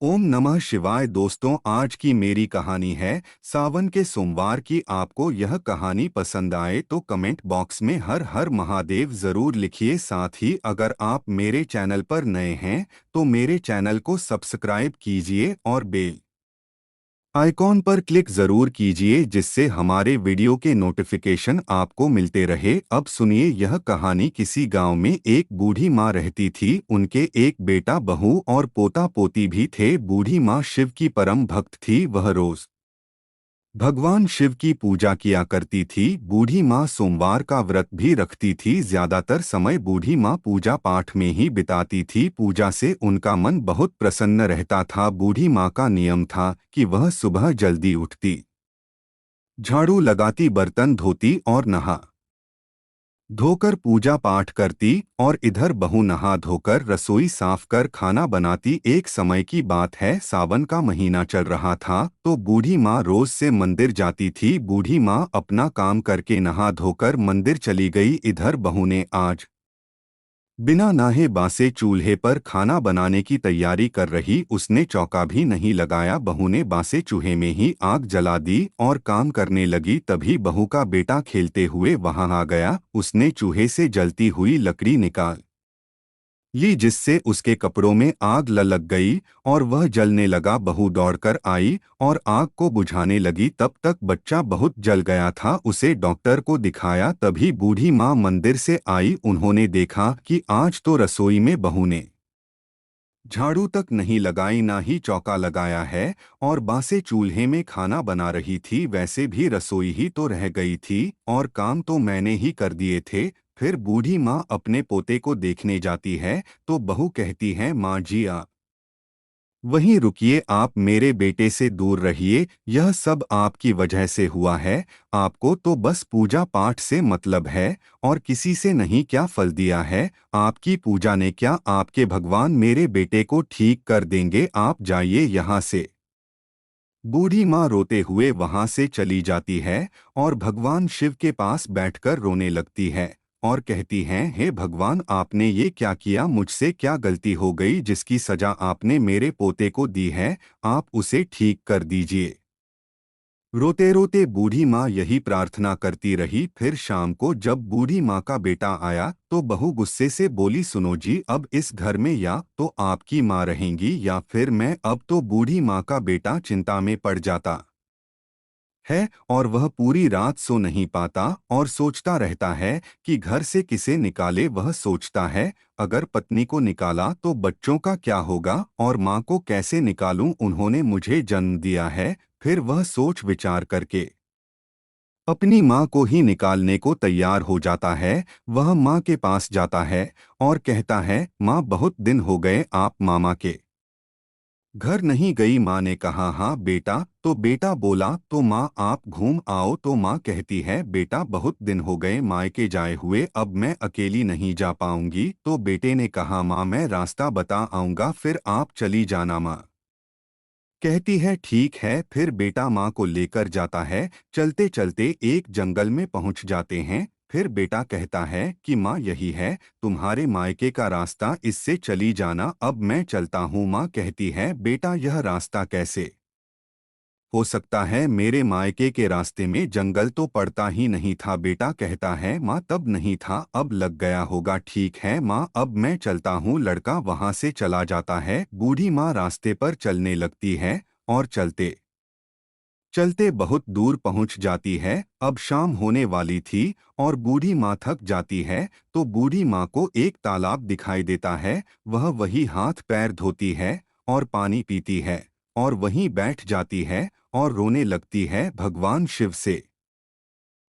ओम नमः शिवाय। दोस्तों, आज की मेरी कहानी है सावन के सोमवार की। आपको यह कहानी पसंद आए तो कमेंट बॉक्स में हर हर महादेव जरूर लिखिए। साथ ही अगर आप मेरे चैनल पर नए हैं तो मेरे चैनल को सब्सक्राइब कीजिए और बेल आइकॉन पर क्लिक जरूर कीजिए, जिससे हमारे वीडियो के नोटिफिकेशन आपको मिलते रहे। अब सुनिए यह कहानी। किसी गांव में एक बूढ़ी माँ रहती थी। उनके एक बेटा, बहू और पोता पोती भी थे। बूढ़ी माँ शिव की परम भक्त थी। वह रोज भगवान शिव की पूजा किया करती थी। बूढ़ी माँ सोमवार का व्रत भी रखती थी। ज्यादातर समय बूढ़ी माँ पूजा पाठ में ही बिताती थी। पूजा से उनका मन बहुत प्रसन्न रहता था। बूढ़ी माँ का नियम था कि वह सुबह जल्दी उठती, झाड़ू लगाती, बर्तन धोती और नहा धोकर पूजा पाठ करती, और इधर बहू नहा धोकर रसोई साफ कर खाना बनाती। एक समय की बात है, सावन का महीना चल रहा था तो बूढ़ी माँ रोज से मंदिर जाती थी। बूढ़ी माँ अपना काम करके नहा धोकर मंदिर चली गई। इधर बहू ने आज बिना नहाए बासे चूल्हे पर खाना बनाने की तैयारी कर रही। उसने चौका भी नहीं लगाया। बहू ने बासे चूल्हे में ही आग जला दी और काम करने लगी। तभी बहू का बेटा खेलते हुए वहां आ गया। उसने चूल्हे से जलती हुई लकड़ी निकाल ली, जिससे उसके कपड़ों में आग लग गई और वह जलने लगा। बहू दौड़कर आई और आग को बुझाने लगी। तब तक बच्चा बहुत जल गया था। उसे डॉक्टर को दिखाया। तभी बूढ़ी माँ मंदिर से आई। उन्होंने देखा कि आज तो रसोई में बहू ने झाड़ू तक नहीं लगाई, ना ही चौका लगाया है, और बासे चूल्हे में खाना बना रही थी। वैसे भी रसोई ही तो रह गई थी और काम तो मैंने ही कर दिए थे। फिर बूढ़ी माँ अपने पोते को देखने जाती है तो बहू कहती है, माँ जी आप वहीं रुकिए, आप मेरे बेटे से दूर रहिए। यह सब आपकी वजह से हुआ है। आपको तो बस पूजा पाठ से मतलब है और किसी से नहीं। क्या फल दिया है आपकी पूजा ने? क्या आपके भगवान मेरे बेटे को ठीक कर देंगे? आप जाइए यहाँ से। बूढ़ी माँ रोते हुए वहां से चली जाती है और भगवान शिव के पास बैठकर रोने लगती है और कहती हैं, हे भगवान, आपने ये क्या किया? मुझसे क्या गलती हो गई जिसकी सजा आपने मेरे पोते को दी है? आप उसे ठीक कर दीजिए। रोते रोते बूढ़ी माँ यही प्रार्थना करती रही। फिर शाम को जब बूढ़ी माँ का बेटा आया तो बहू गुस्से से बोली, सुनो जी, अब इस घर में या तो आपकी माँ रहेंगी या फिर मैं। अब तो बूढ़ी माँ का बेटा चिंता में पड़ जाता है और वह पूरी रात सो नहीं पाता और सोचता रहता है कि घर से किसे निकाले। वह सोचता है, अगर पत्नी को निकाला तो बच्चों का क्या होगा और माँ को कैसे निकालूं? उन्होंने मुझे जन्म दिया है। फिर वह सोच विचार करके अपनी माँ को ही निकालने को तैयार हो जाता है। वह माँ के पास जाता है और कहता है, माँ, बहुत दिन हो गए आप मामा के घर नहीं गई। माँ ने कहा, हाँ बेटा। तो बेटा बोला, तो माँ आप घूम आओ। तो माँ कहती है, बेटा बहुत दिन हो गए मायके जाए हुए, अब मैं अकेली नहीं जा पाऊंगी। तो बेटे ने कहा, माँ मैं रास्ता बता आऊंगा, फिर आप चली जाना। माँ कहती है, ठीक है। फिर बेटा माँ को लेकर जाता है। चलते चलते एक जंगल में पहुंच जाते हैं। फिर बेटा कहता है कि माँ यही है तुम्हारे मायके का रास्ता, इससे चली जाना, अब मैं चलता हूँ। माँ कहती है, बेटा यह रास्ता कैसे हो सकता है? मेरे मायके के रास्ते में जंगल तो पड़ता ही नहीं था। बेटा कहता है, माँ तब नहीं था, अब लग गया होगा। ठीक है माँ, अब मैं चलता हूँ। लड़का वहां से चला जाता है। बूढ़ी माँ रास्ते पर चलने लगती है और चलते चलते बहुत दूर पहुंच जाती है। अब शाम होने वाली थी और बूढ़ी माँ थक जाती है। तो बूढ़ी माँ को एक तालाब दिखाई देता है। वह वही हाथ पैर धोती है और पानी पीती है और वहीं बैठ जाती है और रोने लगती है। भगवान शिव से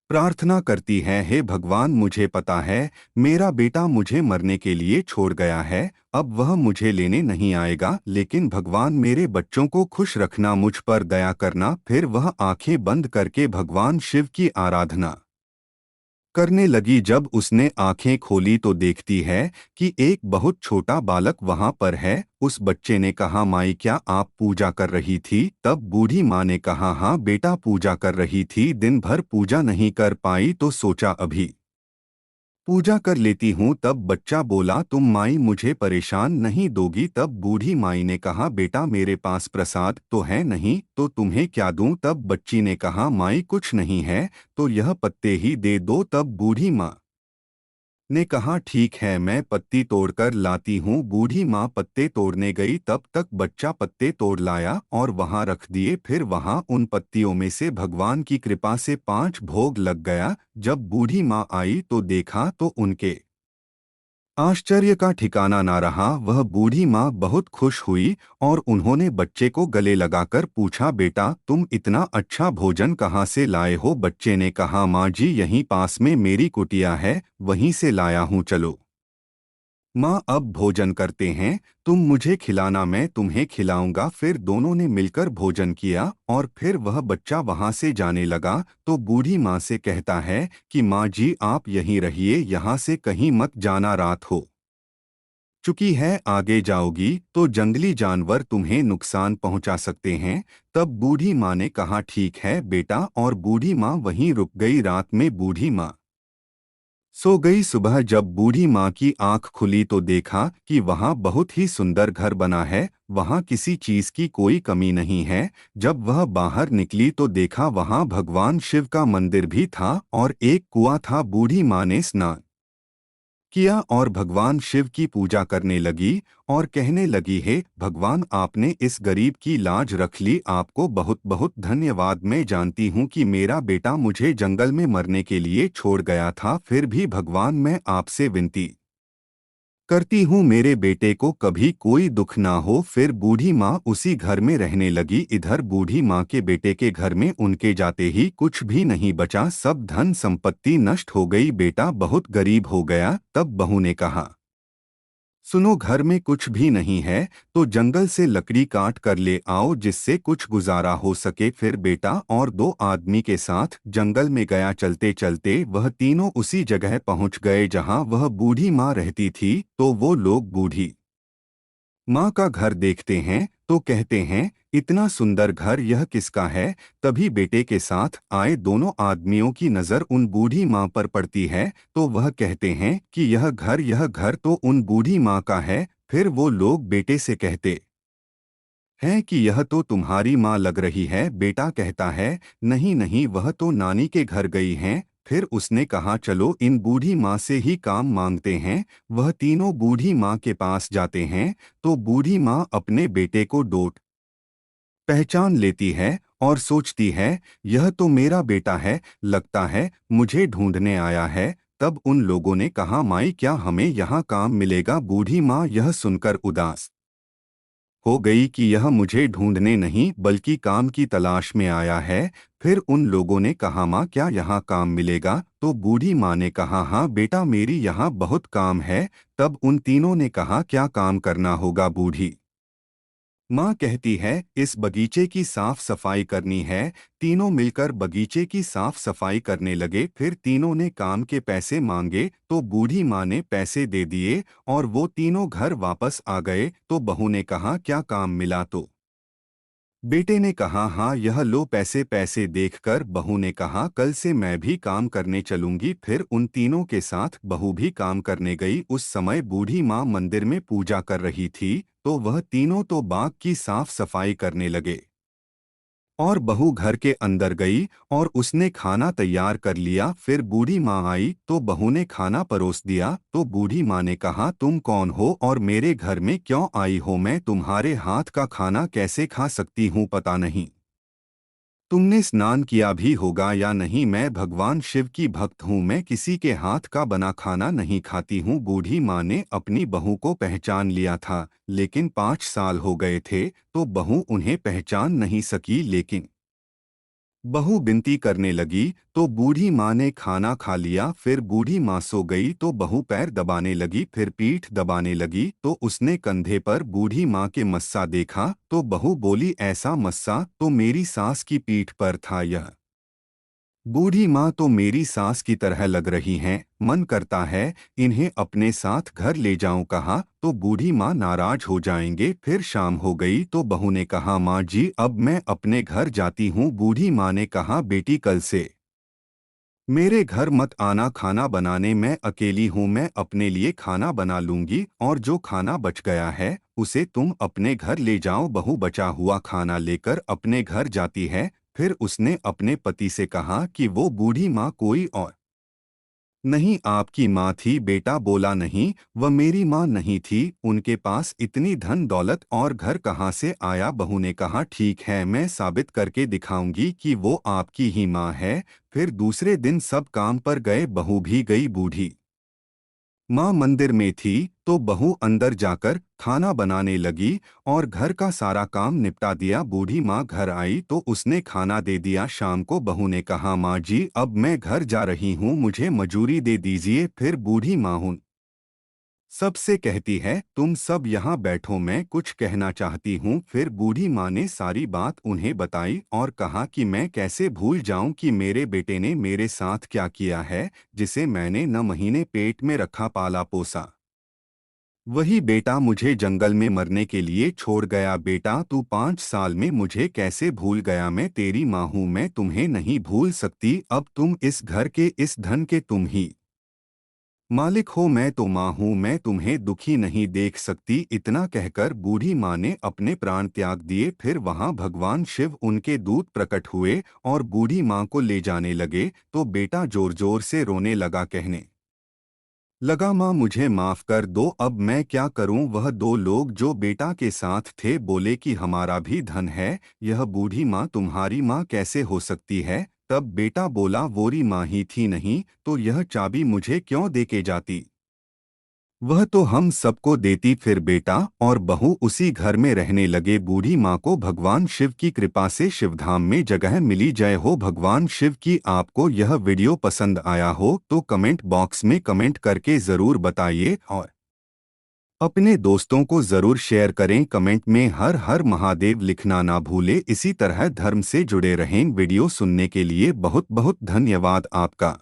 प्रार्थना करती है, हे भगवान, मुझे पता है मेरा बेटा मुझे मरने के लिए छोड़ गया है। अब वह मुझे लेने नहीं आएगा, लेकिन भगवान मेरे बच्चों को खुश रखना, मुझ पर दया करना। फिर वह आंखें बंद करके भगवान शिव की आराधना करने लगी। जब उसने आंखें खोली तो देखती है कि एक बहुत छोटा बालक वहां पर है। उस बच्चे ने कहा, माई क्या आप पूजा कर रही थी? तब बूढ़ी माँ ने कहा, हाँ बेटा पूजा कर रही थी, दिन भर पूजा नहीं कर पाई तो सोचा अभी पूजा कर लेती हूँ। तब बच्चा बोला, तुम माई मुझे परेशान नहीं दोगी? तब बूढ़ी माई ने कहा, बेटा मेरे पास प्रसाद तो है नहीं, तो तुम्हें क्या दूं? तब बच्ची ने कहा, माई कुछ नहीं है तो यह पत्ते ही दे दो। तब बूढ़ी माँ ने कहा, ठीक है मैं पत्ती तोड़कर लाती हूँ। बूढ़ी माँ पत्ते तोड़ने गई, तब तक बच्चा पत्ते तोड़ लाया और वहां रख दिए। फिर वहां उन पत्तियों में से भगवान की कृपा से 5 भोग लग गया। जब बूढ़ी माँ आई तो देखा तो उनके आश्चर्य का ठिकाना ना रहा। वह बूढ़ी माँ बहुत खुश हुई और उन्होंने बच्चे को गले लगाकर पूछा, बेटा तुम इतना अच्छा भोजन कहाँ से लाए हो? बच्चे ने कहा, माँ जी यहीं पास में मेरी कुटिया है, वहीं से लाया हूँ, चलो माँ अब भोजन करते हैं, तुम मुझे खिलाना मैं तुम्हें खिलाऊंगा। फिर दोनों ने मिलकर भोजन किया और फिर वह बच्चा वहां से जाने लगा तो बूढ़ी माँ से कहता है कि माँ जी आप यहीं रहिए, यहाँ से कहीं मत जाना, रात हो चुकी है, आगे जाओगी तो जंगली जानवर तुम्हें नुकसान पहुंचा सकते हैं। तब बूढ़ी माँ ने कहा, ठीक है बेटा, और बूढ़ी माँ वहीं रुक गई। रात में बूढ़ी माँ सो गई। सुबह जब बूढ़ी माँ की आंख खुली तो देखा कि वहाँ बहुत ही सुंदर घर बना है, वहाँ किसी चीज की कोई कमी नहीं है। जब वह बाहर निकली तो देखा वहाँ भगवान शिव का मंदिर भी था और एक कुआं था। बूढ़ी माँ ने स्नान किया और भगवान शिव की पूजा करने लगी और कहने लगी, हे भगवान आपने इस गरीब की लाज रख ली, आपको बहुत बहुत धन्यवाद। मैं जानती हूँ कि मेरा बेटा मुझे जंगल में मरने के लिए छोड़ गया था, फिर भी भगवान मैं आपसे विनती करती हूँ मेरे बेटे को कभी कोई दुख ना हो। फिर बूढ़ी माँ उसी घर में रहने लगी। इधर बूढ़ी माँ के बेटे के घर में उनके जाते ही कुछ भी नहीं बचा, सब धन संपत्ति नष्ट हो गई, बेटा बहुत गरीब हो गया। तब बहू ने कहा, सुनो घर में कुछ भी नहीं है तो जंगल से लकड़ी काट कर ले आओ जिससे कुछ गुजारा हो सके। फिर बेटा और 2 आदमी के साथ जंगल में गया। चलते चलते वह तीनों उसी जगह पहुंच गए जहां वह बूढ़ी माँ रहती थी। तो वो लोग बूढ़ी माँ का घर देखते हैं तो कहते हैं, इतना सुंदर घर यह किसका है? तभी बेटे के साथ आए दोनों आदमियों की नज़र उन बूढ़ी माँ पर पड़ती है तो वह कहते हैं कि यह घर तो उन बूढ़ी माँ का है। फिर वो लोग बेटे से कहते हैं कि यह तो तुम्हारी माँ लग रही है। बेटा कहता है, नहीं नहीं वह तो नानी के घर गई हैं। फिर उसने कहा, चलो इन बूढ़ी माँ से ही काम मांगते हैं। वह तीनों बूढ़ी माँ के पास जाते हैं तो बूढ़ी माँ अपने बेटे को डोट पहचान लेती है और सोचती है, यह तो मेरा बेटा है, लगता है मुझे ढूंढने आया है। तब उन लोगों ने कहा, माई क्या हमें यहाँ काम मिलेगा? बूढ़ी माँ यह सुनकर उदास हो गई कि यह मुझे ढूंढने नहीं बल्कि काम की तलाश में आया है। फिर उन लोगों ने कहा, माँ क्या यहाँ काम मिलेगा? तो बूढ़ी माँ ने कहा, हाँ बेटा मेरी यहाँ बहुत काम है। तब उन तीनों ने कहा, क्या काम करना होगा? बूढ़ी माँ कहती है, इस बगीचे की साफ सफाई करनी है। तीनों मिलकर बगीचे की साफ सफाई करने लगे। फिर तीनों ने काम के पैसे मांगे तो बूढ़ी माँ ने पैसे दे दिए और वो तीनों घर वापस आ गए। तो बहू ने कहा, क्या काम मिला? तो बेटे ने कहा, हाँ यह लो पैसे। पैसे देखकर बहू ने कहा, कल से मैं भी काम करने चलूंगी। फिर उन तीनों के साथ बहू भी काम करने गई। उस समय बूढ़ी माँ मंदिर में पूजा कर रही थी तो वह तीनों तो बाग की साफ सफाई करने लगे और बहू घर के अंदर गई और उसने खाना तैयार कर लिया। फिर बूढ़ी माँ आई तो बहू ने खाना परोस दिया। तो बूढ़ी माँ ने कहा, तुम कौन हो और मेरे घर में क्यों आई हो? मैं तुम्हारे हाथ का खाना कैसे खा सकती हूँ? पता नहीं तुमने स्नान किया भी होगा या नहीं। मैं भगवान शिव की भक्त हूँ, मैं किसी के हाथ का बना खाना नहीं खाती हूँ। बूढ़ी माँ ने अपनी बहू को पहचान लिया था लेकिन 5 साल हो गए थे तो बहू उन्हें पहचान नहीं सकी। लेकिन बहू विनती करने लगी तो बूढ़ी माँ ने खाना खा लिया। फिर बूढ़ी माँ सो गई तो बहू पैर दबाने लगी, फिर पीठ दबाने लगी तो उसने कंधे पर बूढ़ी माँ के मस्सा देखा तो बहू बोली, ऐसा मस्सा तो मेरी सास की पीठ पर था। यह बूढ़ी माँ तो मेरी सास की तरह लग रही हैं, मन करता है इन्हें अपने साथ घर ले जाऊं। कहा तो बूढ़ी माँ नाराज हो जाएंगे। फिर शाम हो गई तो बहू ने कहा, माँ जी अब मैं अपने घर जाती हूँ। बूढ़ी माँ ने कहा, बेटी कल से मेरे घर मत आना, खाना बनाने मैं अकेली हूँ, मैं अपने लिए खाना बना लूंगी और जो खाना बच गया है उसे तुम अपने घर ले जाओ। बहू बचा हुआ खाना लेकर अपने घर जाती है। फिर उसने अपने पति से कहा कि वो बूढ़ी माँ कोई और नहीं, आपकी माँ थी। बेटा बोला, नहीं, वह मेरी माँ नहीं थी, उनके पास इतनी धन दौलत और घर कहाँ से आया। बहू ने कहा, ठीक है, मैं साबित करके दिखाऊंगी कि वो आपकी ही माँ है। फिर दूसरे दिन सब काम पर गए, बहू भी गई। बूढ़ी माँ मंदिर में थी तो बहू अंदर जाकर खाना बनाने लगी और घर का सारा काम निपटा दिया। बूढ़ी माँ घर आई तो उसने खाना दे दिया। शाम को बहू ने कहा, माँ जी अब मैं घर जा रही हूँ, मुझे मजूरी दे दीजिए। फिर बूढ़ी माँ हूँ सबसे कहती है, तुम सब यहाँ बैठो, मैं कुछ कहना चाहती हूँ। फिर बूढ़ी माँ ने सारी बात उन्हें बताई और कहा कि मैं कैसे भूल जाऊं कि मेरे बेटे ने मेरे साथ क्या किया है, जिसे मैंने 9 महीने पेट में रखा पाला पोसा। वही बेटा मुझे जंगल में मरने के लिए छोड़ गया। बेटा तू 5 साल में मुझे कैसे भूल गया? मैं तेरी माँ हूँ, मैं तुम्हें नहीं भूल सकती। अब तुम इस घर के, इस धन के तुम ही मालिक हो, मैं तो माँ हूँ, मैं तुम्हें दुखी नहीं देख सकती। इतना कहकर बूढ़ी माँ ने अपने प्राण त्याग दिए। फिर वहाँ भगवान शिव उनके दूत प्रकट हुए और बूढ़ी माँ को ले जाने लगे तो बेटा जोर जोर से रोने लगा, कहने लगा, माँ मुझे माफ कर दो, अब मैं क्या करूं? वह 2 लोग जो बेटा के साथ थे बोले कि हमारा भी धन है, यह बूढ़ी माँ तुम्हारी माँ कैसे हो सकती है? तब बेटा बोला, वोरी माँ ही थी नहीं तो यह चाबी मुझे क्यों दे के जाती? वह तो हम सबको देती। फिर बेटा और बहू उसी घर में रहने लगे। बूढ़ी माँ को भगवान शिव की कृपा से शिवधाम में जगह मिली। जय हो भगवान शिव की। आपको यह वीडियो पसंद आया हो तो कमेंट बॉक्स में कमेंट करके ज़रूर बताइए और अपने दोस्तों को ज़रूर शेयर करें। कमेंट में हर हर महादेव लिखना ना भूले। इसी तरह धर्म से जुड़े रहें। वीडियो सुनने के लिए बहुत बहुत धन्यवाद आपका।